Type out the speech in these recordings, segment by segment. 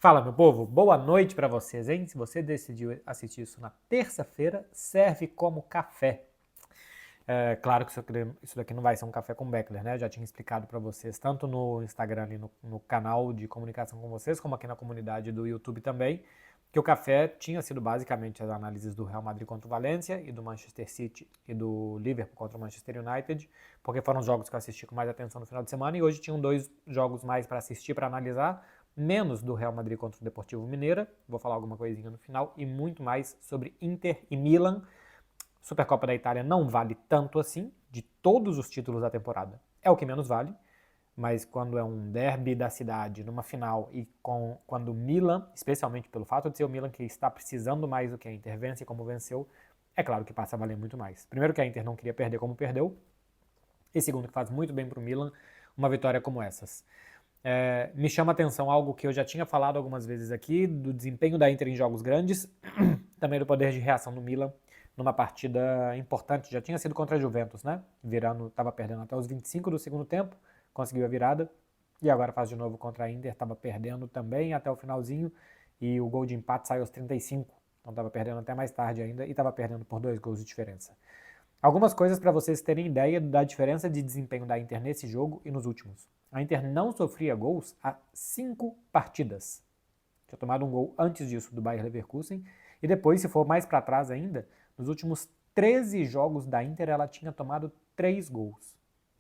Fala, meu povo, boa noite para vocês, hein? Se você decidiu assistir isso na terça-feira, serve como café. É claro que isso daqui não vai ser um café com Beckler, né? Eu já tinha explicado para vocês, tanto no Instagram, ali no canal de comunicação com vocês, como aqui na comunidade do YouTube também, que o café tinha sido basicamente as análises do Real Madrid contra o Valência e do Manchester City e do Liverpool contra o Manchester United, porque foram os jogos que eu assisti com mais atenção no final de semana e hoje tinham dois jogos mais para assistir, para analisar, menos do Real Madrid contra o Deportivo Mineira, vou falar alguma coisinha no final, e muito mais sobre Inter e Milan. Supercopa da Itália não vale tanto assim, de todos os títulos da temporada. É o que menos vale, mas quando é um derby da cidade, numa final, e quando o Milan, especialmente pelo fato de ser o Milan que está precisando mais do que a Inter, vence como venceu, é claro que passa a valer muito mais. Primeiro que a Inter não queria perder como perdeu, e segundo que faz muito bem para o Milan uma vitória como essas. Me chama a atenção algo que eu já tinha falado algumas vezes aqui, do desempenho da Inter em jogos grandes, também do poder de reação do Milan numa partida importante. Já tinha sido contra a Juventus, né? Virando, estava perdendo até os 25 do segundo tempo, conseguiu a virada, e agora faz de novo contra a Inter, estava perdendo também até o finalzinho, e o gol de empate saiu aos 35, então estava perdendo até mais tarde ainda, e estava perdendo por 2 gols de diferença. Algumas coisas para vocês terem ideia da diferença de desempenho da Inter nesse jogo e nos últimos. A Inter não sofria gols há 5 partidas. Tinha tomado um gol antes disso do Bayer Leverkusen. E depois, se for mais para trás ainda, nos últimos 13 jogos da Inter, ela tinha tomado 3 gols.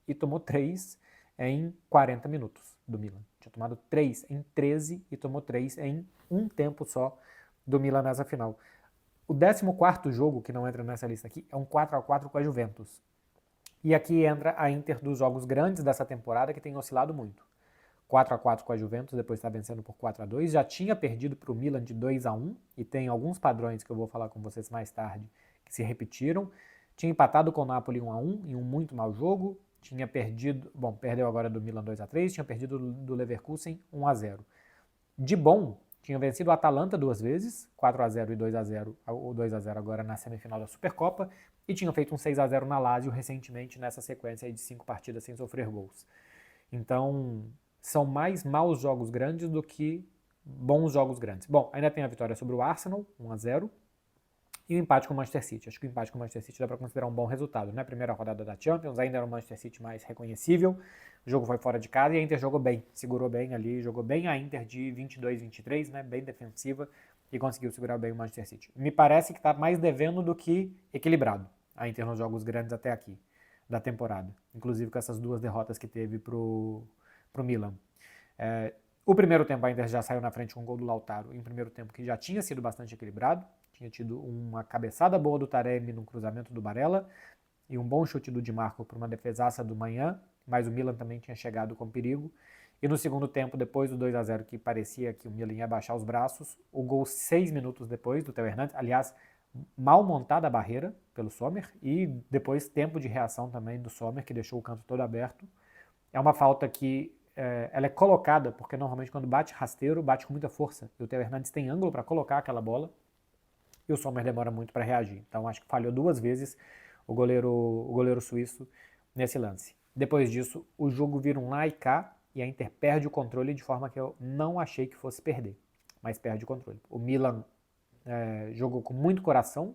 E tomou 3 em 40 minutos do Milan. Tinha tomado 3 em 13 e tomou 3 em um tempo só do Milan nessa final. O 14º jogo, que não entra nessa lista aqui, é um 4-4 com a Juventus. E aqui entra a Inter dos jogos grandes dessa temporada, que tem oscilado muito. 4-4 com a Juventus, depois está vencendo por 4-2. Já tinha perdido para o Milan de 2-1, e tem alguns padrões que eu vou falar com vocês mais tarde, que se repetiram. Tinha empatado com o Napoli 1-1, em um muito mau jogo. Tinha perdido, perdeu agora do Milan 2-3, tinha perdido do Leverkusen 1-0. De bom, tinha vencido o Atalanta 2 vezes, 4-0 e 2-0, o 2-0 agora na semifinal da Supercopa, e tinham feito um 6-0 na Lazio recentemente nessa sequência de 5 partidas sem sofrer gols. Então, são mais maus jogos grandes do que bons jogos grandes. Bom, ainda tem a vitória sobre o Arsenal, 1-0, e o empate com o Manchester City. Acho que o empate com o Manchester City dá para considerar um bom resultado, né? Primeira rodada da Champions, ainda era o Manchester City mais reconhecível. O jogo foi fora de casa e a Inter jogou bem, segurou bem ali, jogou bem a Inter de 22-23, né? Bem defensiva, e conseguiu segurar bem o Manchester City. Me parece que está mais devendo do que equilibrado a Inter nos jogos grandes até aqui da temporada, inclusive com essas 2 derrotas que teve pro Milan. O primeiro tempo a Inter já saiu na frente com um gol do Lautaro, em um primeiro tempo que já tinha sido bastante equilibrado, tinha tido uma cabeçada boa do Taremi no cruzamento do Barella e um bom chute do Di Marco para uma defesaça do Manhã, mas o Milan também tinha chegado com perigo. E no segundo tempo, depois do 2-0, que parecia que o Milan ia baixar os braços, o gol 6 minutos depois do Theo Hernandes, aliás, mal montada a barreira pelo Sommer, e depois tempo de reação também do Sommer, que deixou o canto todo aberto. É uma falta que ela é colocada, porque normalmente quando bate rasteiro, bate com muita força. E o Theo Hernandes tem ângulo para colocar aquela bola, e o Sommer demora muito para reagir. Então acho que falhou 2 vezes o goleiro suíço nesse lance. Depois disso, o jogo vira um lá e cá, e a Inter perde o controle de forma que eu não achei que fosse perder, mas perde o controle. O Milan jogou com muito coração,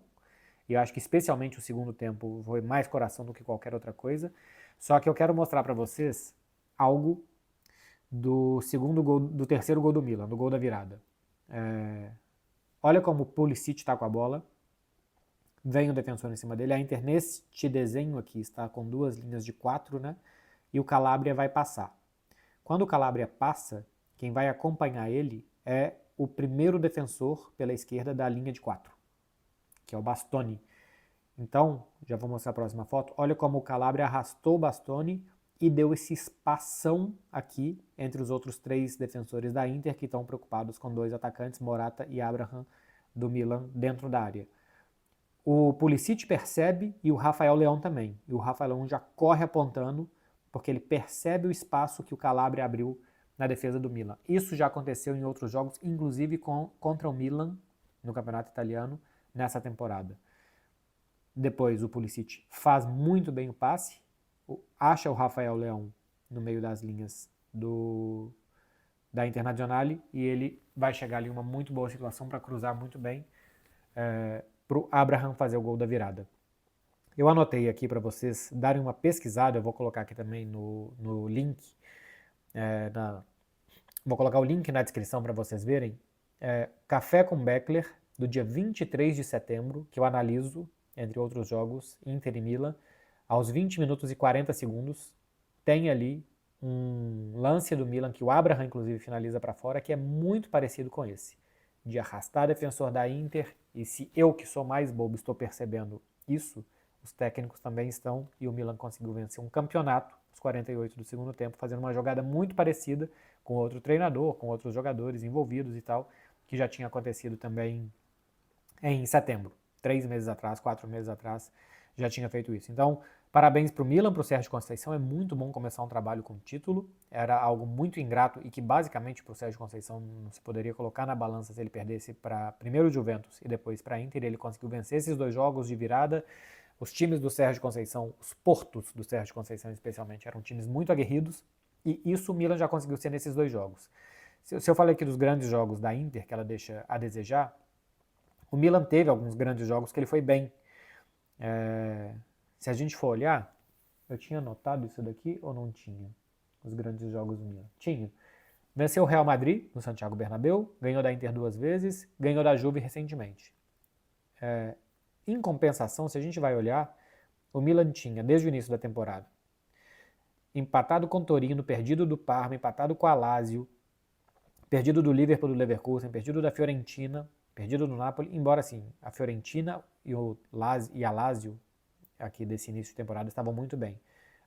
e eu acho que especialmente o segundo tempo foi mais coração do que qualquer outra coisa. Só que eu quero mostrar para vocês algo do terceiro gol do Milan, do gol da virada. Olha como o Pulisic está com a bola, vem o defensor em cima dele. A Inter neste desenho aqui está com 2 linhas de 4, né? E o Calabria vai passar. Quando o Calabria passa, quem vai acompanhar ele é o primeiro defensor pela esquerda da linha de 4, que é o Bastoni. Então, já vou mostrar a próxima foto. Olha como o Calabria arrastou o Bastoni e deu esse espação aqui entre os outros 3 defensores da Inter, que estão preocupados com 2 atacantes, Morata e Abraham, do Milan, dentro da área. O Pulisic percebe e o Rafael Leão também. E o Rafael Leão já corre apontando, porque ele percebe o espaço que o Calabria abriu na defesa do Milan. Isso já aconteceu em outros jogos, inclusive contra o Milan, no Campeonato Italiano, nessa temporada. Depois o Pulisic faz muito bem o passe, acha o Rafael Leão no meio das linhas da Internazionale e ele vai chegar ali em uma muito boa situação para cruzar muito bem para o Abraham fazer o gol da virada. Eu anotei aqui para vocês darem uma pesquisada, eu vou colocar aqui também no link, vou colocar o link na descrição para vocês verem, Café com Beckler, do dia 23 de setembro, que eu analiso, entre outros jogos, Inter e Milan, aos 20 minutos e 40 segundos, tem ali um lance do Milan, que o Abraham inclusive finaliza para fora, que é muito parecido com esse, de arrastar defensor da Inter, e se eu que sou mais bobo estou percebendo isso, os técnicos também estão, e o Milan conseguiu vencer um campeonato, aos 48 do segundo tempo, fazendo uma jogada muito parecida com outro treinador, com outros jogadores envolvidos e tal, que já tinha acontecido também em setembro. 3 meses atrás, 4 meses atrás, já tinha feito isso. Então, parabéns para o Milan, para o Sérgio Conceição, é muito bom começar um trabalho com título, era algo muito ingrato e que basicamente para o Sérgio Conceição não se poderia colocar na balança se ele perdesse para primeiro o Juventus e depois para a Inter, ele conseguiu vencer esses 2 jogos de virada. Os times do Sérgio Conceição, os portos do Sérgio Conceição especialmente, eram times muito aguerridos e isso o Milan já conseguiu ser nesses 2 jogos. Se eu falei aqui dos grandes jogos da Inter, que ela deixa a desejar, o Milan teve alguns grandes jogos que ele foi bem. Se a gente for olhar, eu tinha anotado isso daqui ou não tinha? Os grandes jogos do Milan. Tinha. Venceu o Real Madrid no Santiago Bernabéu, ganhou da Inter 2 vezes, ganhou da Juve recentemente. Em compensação, se a gente vai olhar, o Milan tinha, desde o início da temporada, empatado com o Torino, perdido do Parma, empatado com a Lazio, perdido do Liverpool, do Leverkusen, perdido da Fiorentina, perdido do Napoli, embora assim, a Fiorentina e a Lazio, aqui desse início de temporada, estavam muito bem.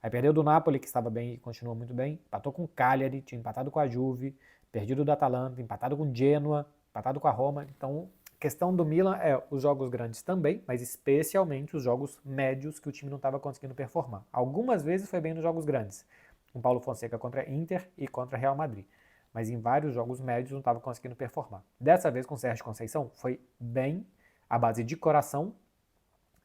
Aí perdeu do Napoli, que estava bem e continuou muito bem, empatou com o Cagliari, tinha empatado com a Juve, perdido do Atalanta, empatado com o Genoa, empatado com a Roma, então a questão do Milan é os jogos grandes também, mas especialmente os jogos médios que o time não estava conseguindo performar. Algumas vezes foi bem nos jogos grandes, com Paulo Fonseca contra Inter e contra Real Madrid, mas em vários jogos médios não estava conseguindo performar. Dessa vez com o Sérgio Conceição foi bem à base de coração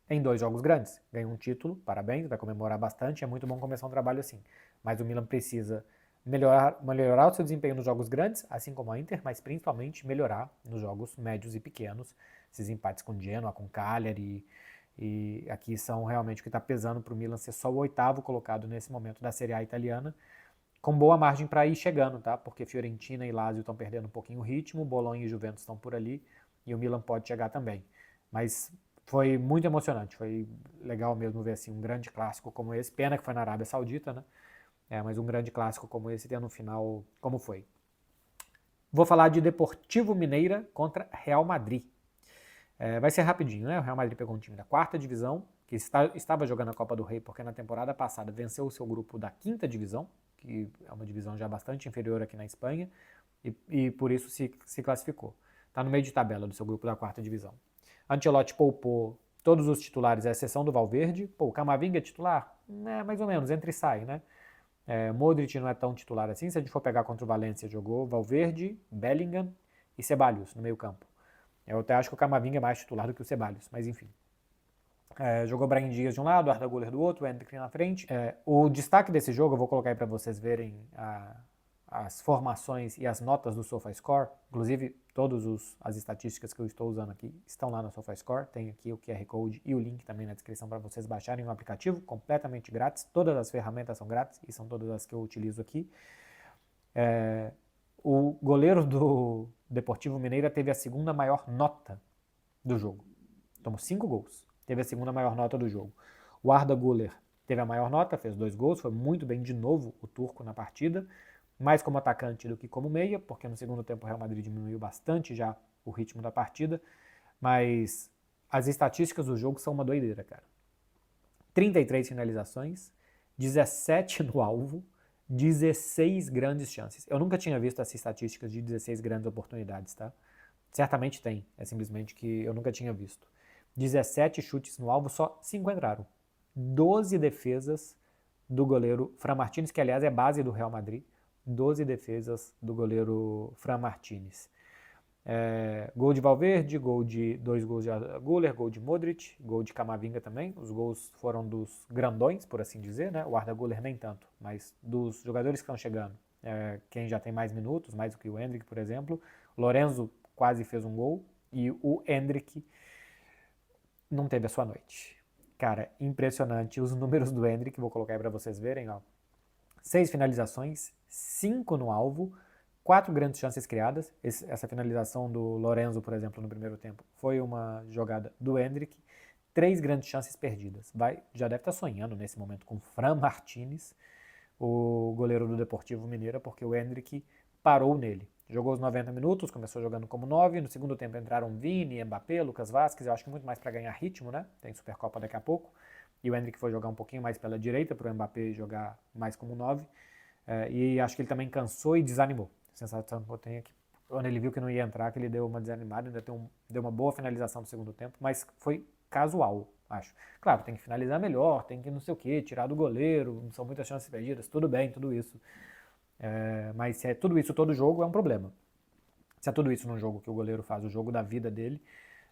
em 2 jogos grandes. Ganhou um título, parabéns, vai comemorar bastante, é muito bom começar um trabalho assim. Mas o Milan precisa melhorar o seu desempenho nos jogos grandes, assim como a Inter, mas principalmente melhorar nos jogos médios e pequenos. Esses empates com Genoa, com Cagliari, e aqui são realmente o que está pesando para o Milan ser só o 8º colocado nesse momento da Serie A italiana, com boa margem para ir chegando, tá? Porque Fiorentina e Lazio estão perdendo um pouquinho o ritmo, Bolonha e Juventus estão por ali, e o Milan pode chegar também. Mas foi muito emocionante, foi legal mesmo ver assim, um grande clássico como esse, pena que foi na Arábia Saudita, né? Mas um grande clássico como esse tendo um final como foi. Vou falar de Deportivo Mineira contra Real Madrid. Vai ser rapidinho, né? O Real Madrid pegou um time da 4ª divisão, que estava jogando a Copa do Rei, porque na temporada passada venceu o seu grupo da 5ª divisão, que é uma divisão já bastante inferior aqui na Espanha, e por isso se classificou. Está no meio de tabela do seu grupo da 4ª divisão. Ancelotti poupou todos os titulares, à exceção do Valverde. Pô, o Camavinga é titular? Mais ou menos, entra e sai, né? Modric não é tão titular assim. Se a gente for pegar contra o Valência, jogou Valverde, Bellingham e Ceballos no meio campo. Eu até acho que o Camavinga é mais titular do que o Ceballos, mas enfim. Jogou Brahim Dias de um lado, Arda Güler do outro, o Endrick na frente. O destaque desse jogo, eu vou colocar aí para vocês verem as formações e as notas do SofaScore. Inclusive, todas as estatísticas que eu estou usando aqui estão lá no SofaScore. Tem aqui o QR Code e o link também na descrição para vocês baixarem o aplicativo, completamente grátis. Todas as ferramentas são grátis e são todas as que eu utilizo aqui. O goleiro do Deportivo Mineira teve a 2ª maior nota do jogo. Tomou 5 gols. Teve a 2ª maior nota do jogo. O Arda Güler teve a maior nota, fez 2 gols, foi muito bem de novo o turco na partida, mais como atacante do que como meia, porque no segundo tempo o Real Madrid diminuiu bastante já o ritmo da partida, mas as estatísticas do jogo são uma doideira, cara. 33 finalizações, 17 no alvo, 16 grandes chances. Eu nunca tinha visto essas estatísticas de 16 grandes oportunidades, tá? Certamente tem, é simplesmente que eu nunca tinha visto. 17 chutes no alvo, só 5 entraram. 12 defesas do goleiro Fran Martínez, que aliás é base do Real Madrid. 12 defesas do goleiro Fran Martínez. Gol de Valverde, 2 gols de Güler, gol de Modric, gol de Camavinga também. Os gols foram dos grandões, por assim dizer, né? O Arda Güler nem tanto, mas dos jogadores que estão chegando. quem já tem mais minutos, mais do que o Endrick, por exemplo. O Lorenzo quase fez um gol e o Endrick não teve a sua noite. Cara, impressionante os números do Endrick, vou colocar aí para vocês verem, ó. 6 finalizações, 5 no alvo, 4 grandes chances criadas. Essa finalização do Lorenzo, por exemplo, no primeiro tempo, foi uma jogada do Endrick. 3 grandes chances perdidas. Já deve estar sonhando nesse momento com Fran Martínez, o goleiro do Deportivo Mineiro, porque o Endrick parou nele. Jogou os 90 minutos, começou jogando como 9, no segundo tempo entraram Vini, Mbappé, Lucas Vázquez, eu acho que muito mais para ganhar ritmo, né? Tem Supercopa daqui a pouco. E o Endrick foi jogar um pouquinho mais pela direita, para o Mbappé jogar mais como 9. E acho que ele também cansou e desanimou. A sensação que eu tenho é que quando ele viu que não ia entrar, que ele deu uma desanimada, ainda deu uma boa finalização no segundo tempo, mas foi casual, acho. Claro, tem que finalizar melhor, tem que não sei o quê, tirar do goleiro, são muitas chances perdidas, tudo bem, tudo isso. Mas se é tudo isso todo jogo, é um problema. Se é tudo isso num jogo que o goleiro faz, o jogo da vida dele,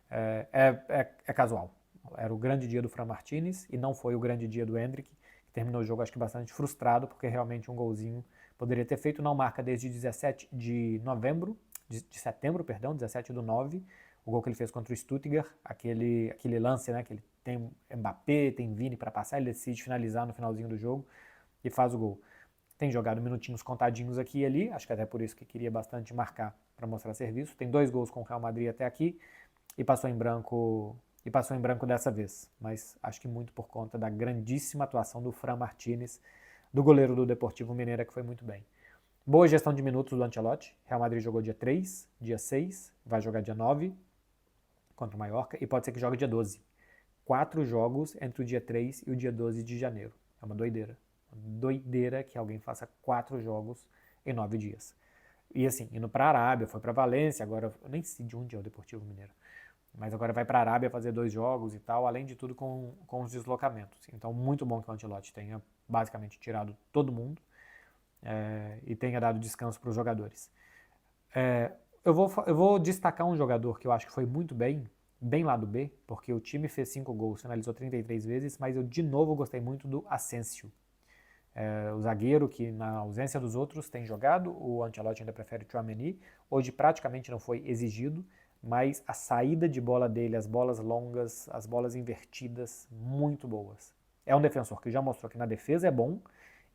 é casual. Era o grande dia do Fran Martínez e não foi o grande dia do Endrick, que terminou o jogo acho que bastante frustrado, porque realmente um golzinho poderia ter feito, não marca desde 17 de novembro, de setembro, perdão, 17/9, o gol que ele fez contra o Stuttgart, aquele lance, né, que ele tem Mbappé, tem Vini para passar, ele decide finalizar no finalzinho do jogo e faz o gol. Tem jogado minutinhos contadinhos aqui e ali, acho que até por isso que queria bastante marcar para mostrar serviço. Tem 2 gols com o Real Madrid até aqui e passou em branco dessa vez, mas acho que muito por conta da grandíssima atuação do Fran Martínez, do goleiro do Deportivo Mineiro, que foi muito bem. Boa gestão de minutos do Ancelotti. Real Madrid jogou dia 3, dia 6, vai jogar dia 9 contra o Mallorca e pode ser que jogue dia 12. 4 jogos entre o dia 3 e o dia 12 de janeiro. É uma doideira. Doideira que alguém faça 4 jogos em 9 dias. E assim, indo para a Arábia, foi para Valência, agora eu nem sei de onde é o Deportivo Mineiro, mas agora vai para a Arábia fazer 2 jogos e tal, além de tudo com os deslocamentos. Então, muito bom que o Ancelotti tenha basicamente tirado todo mundo e tenha dado descanso para os jogadores. Eu vou destacar um jogador que eu acho que foi muito bem lado B, porque o time fez 5 gols, finalizou 33 vezes, mas eu de novo gostei muito do Asensio. O zagueiro que na ausência dos outros tem jogado, o Ancelotti ainda prefere o Tchouaméni, hoje praticamente não foi exigido, mas a saída de bola dele, as bolas longas, as bolas invertidas, muito boas. É um defensor que já mostrou que na defesa é bom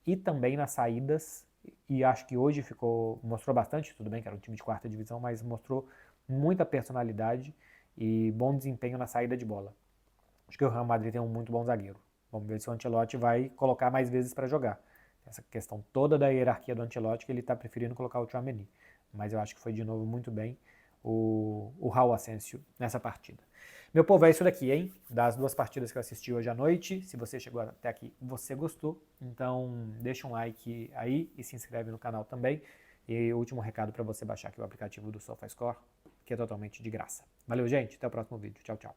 e também nas saídas, e acho que hoje mostrou bastante, tudo bem que era um time de 4ª divisão, mas mostrou muita personalidade e bom desempenho na saída de bola. Acho que o Real Madrid tem um muito bom zagueiro. Vamos ver se o Ancelotti vai colocar mais vezes para jogar. Essa questão toda da hierarquia do Ancelotti, que ele está preferindo colocar o Tchouaméni. Mas eu acho que foi de novo muito bem o Raul Asensio nessa partida. Meu povo, é isso daqui, hein? Das 2 partidas que eu assisti hoje à noite. Se você chegou até aqui, você gostou. Então deixa um like aí e se inscreve no canal também. E o último recado para você baixar aqui o aplicativo do SofaScore, que é totalmente de graça. Valeu, gente. Até o próximo vídeo. Tchau, tchau.